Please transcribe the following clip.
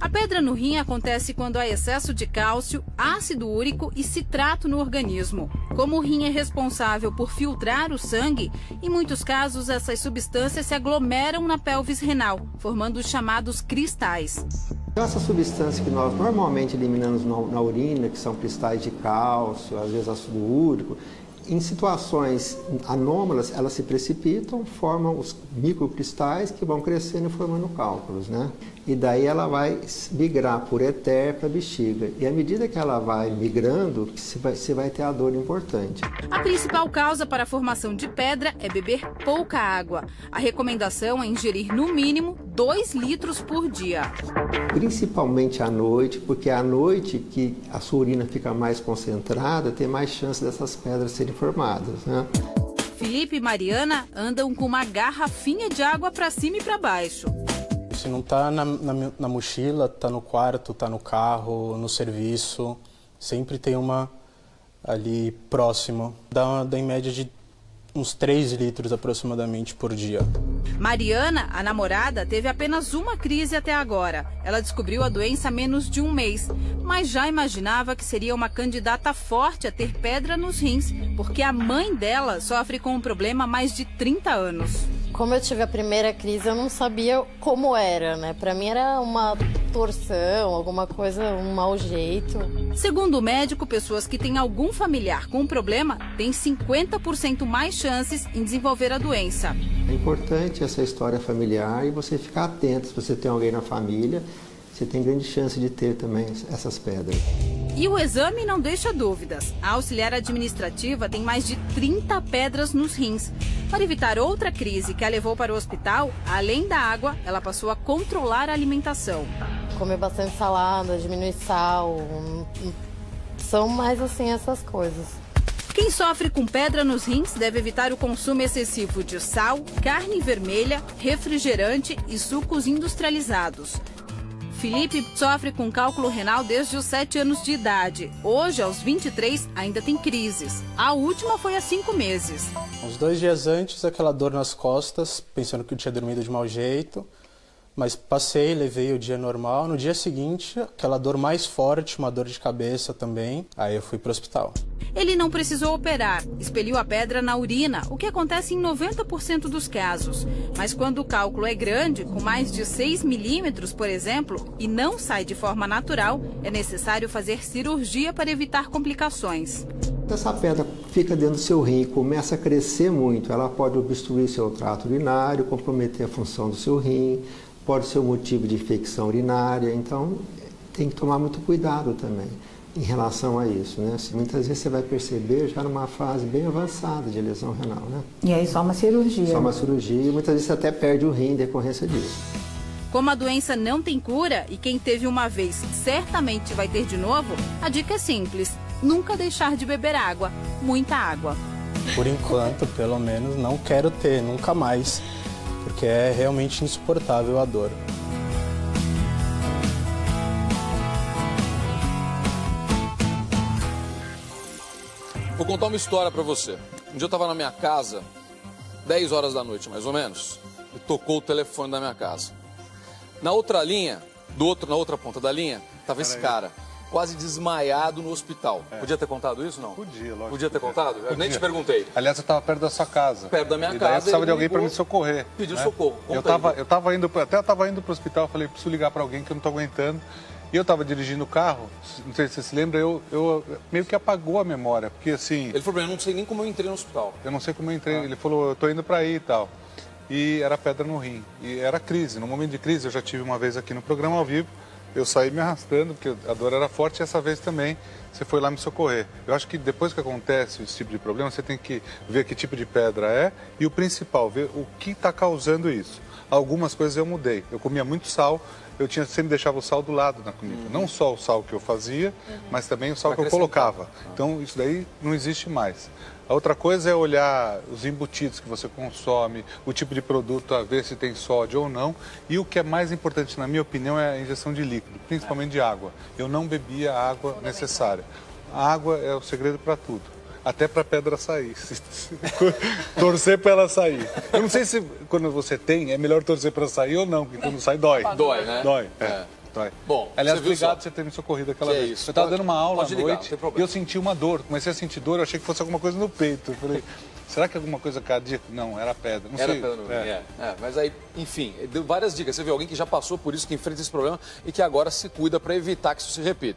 A pedra no rim acontece quando há excesso de cálcio, ácido úrico e citrato no organismo. Como o rim é responsável por filtrar o sangue, em muitos casos essas substâncias se aglomeram na pelvis renal, formando os chamados cristais. Essas substâncias que nós normalmente eliminamos na urina, que são cristais de cálcio, às vezes ácido úrico, em situações anômalas, elas se precipitam, formam os microcristais que vão crescendo e formando cálculos, né? E daí ela vai migrar por éter para a bexiga. E à medida que ela vai migrando, você vai ter a dor importante. A principal causa para a formação de pedra é beber pouca água. A recomendação é ingerir no mínimo 2 litros por dia. Principalmente à noite, porque é à noite que a sua urina fica mais concentrada, tem mais chance dessas pedras serem formadas, né? Felipe e Mariana andam com uma garrafinha de água para cima e para baixo. Se não está na mochila, está no quarto, está no carro, no serviço, sempre tem uma ali próximo. Dá em média de uns 3 litros aproximadamente por dia. Mariana, a namorada, teve apenas uma crise até agora. Ela descobriu a doença há menos de um mês, mas já imaginava que seria uma candidata forte a ter pedra nos rins, porque a mãe dela sofre com um problema há mais de 30 anos. Como eu tive a primeira crise, eu não sabia como era, né? Pra mim era uma torção, alguma coisa, um mau jeito. Segundo o médico, pessoas que têm algum familiar com um problema têm 50% mais chances em desenvolver a doença. É importante essa história familiar e você ficar atento. Se você tem alguém na família, você tem grande chance de ter também essas pedras. E o exame não deixa dúvidas. A auxiliar administrativa tem mais de 30 pedras nos rins. Para evitar outra crise que a levou para o hospital, além da água, ela passou a controlar a alimentação. Comer bastante salada, diminuir sal, são mais assim essas coisas. Quem sofre com pedra nos rins deve evitar o consumo excessivo de sal, carne vermelha, refrigerante e sucos industrializados. Felipe sofre com cálculo renal desde os 7 anos de idade. Hoje, aos 23, ainda tem crises. A última foi há 5 meses. Uns 2 dias antes, aquela dor nas costas, pensando que eu tinha dormido de mau jeito. Mas passei, levei o dia normal. No dia seguinte, aquela dor mais forte, uma dor de cabeça também. Aí eu fui para o hospital. Ele não precisou operar, expeliu a pedra na urina, o que acontece em 90% dos casos. Mas quando o cálculo é grande, com mais de 6 milímetros, por exemplo, e não sai de forma natural, é necessário fazer cirurgia para evitar complicações. Se essa pedra fica dentro do seu rim e começa a crescer muito, ela pode obstruir seu trato urinário, comprometer a função do seu rim, pode ser um motivo de infecção urinária, então tem que tomar muito cuidado também em relação a isso, né? Muitas vezes você vai perceber já numa fase bem avançada de lesão renal, né? E aí só uma cirurgia. Só uma cirurgia e muitas vezes você até perde o rim em decorrência disso. Como a doença não tem cura e quem teve uma vez certamente vai ter de novo, a dica é simples: nunca deixar de beber água, muita água. Por enquanto, pelo menos, não quero ter, nunca mais, porque é realmente insuportável a dor. Vou contar uma história pra você. Um dia eu tava na minha casa, 10 horas da noite mais ou menos, e tocou o telefone da minha casa. Na outra linha, na outra ponta da linha, tava esse cara, quase desmaiado no hospital. Podia ter contado isso, não? Podia, lógico. Podia ter contado? Eu nem te perguntei. Aliás, eu estava perto da sua casa. Perto da minha daí casa. Eu precisava de alguém para me socorrer. Pediu socorro. Eu estava indo para o hospital, falei, preciso ligar para alguém que eu não estou aguentando. E eu estava dirigindo o carro, não sei se você se lembra, eu meio que apagou a memória, porque assim... Ele falou, eu não sei nem como eu entrei no hospital. Eu não sei como eu entrei, ele falou, eu estou indo para aí e tal. E era pedra no rim, e era crise. No momento de crise, eu já tive uma vez aqui no programa ao vivo, eu saí me arrastando, porque a dor era forte, e essa vez também você foi lá me socorrer. Eu acho que depois que acontece esse tipo de problema, você tem que ver que tipo de pedra é, e o principal, ver o que está causando isso. Algumas coisas eu mudei, eu comia muito sal, eu sempre deixava o sal do lado na comida. Não só o sal que eu fazia, mas também o sal que eu colocava. Então, isso daí não existe mais. A outra coisa é olhar os embutidos que você consome, o tipo de produto, a ver se tem sódio ou não. E o que é mais importante, na minha opinião, é a injeção de líquido, principalmente de água. Eu não bebia a água necessária. A água é o segredo para tudo. Até para a pedra sair. Torcer para ela sair. Eu não sei se quando você tem, é melhor torcer para sair ou não, porque quando sai dói. Dói, né? Dói. dói. Bom, aliás, você viu obrigado só? por você ter me socorrido aquela vez. Isso. Eu estava dando uma aula à Pode ligar, não noite tem e problema. eu senti uma dor. Comecei a sentir dor, eu achei que fosse alguma coisa no peito. Eu falei, será que é alguma coisa cardíaca? Não, era pedra. Não Era sei. pedra no rim, mas aí, enfim, deu várias dicas. Você vê alguém que já passou por isso, que enfrenta esse problema e que agora se cuida para evitar que isso se repita.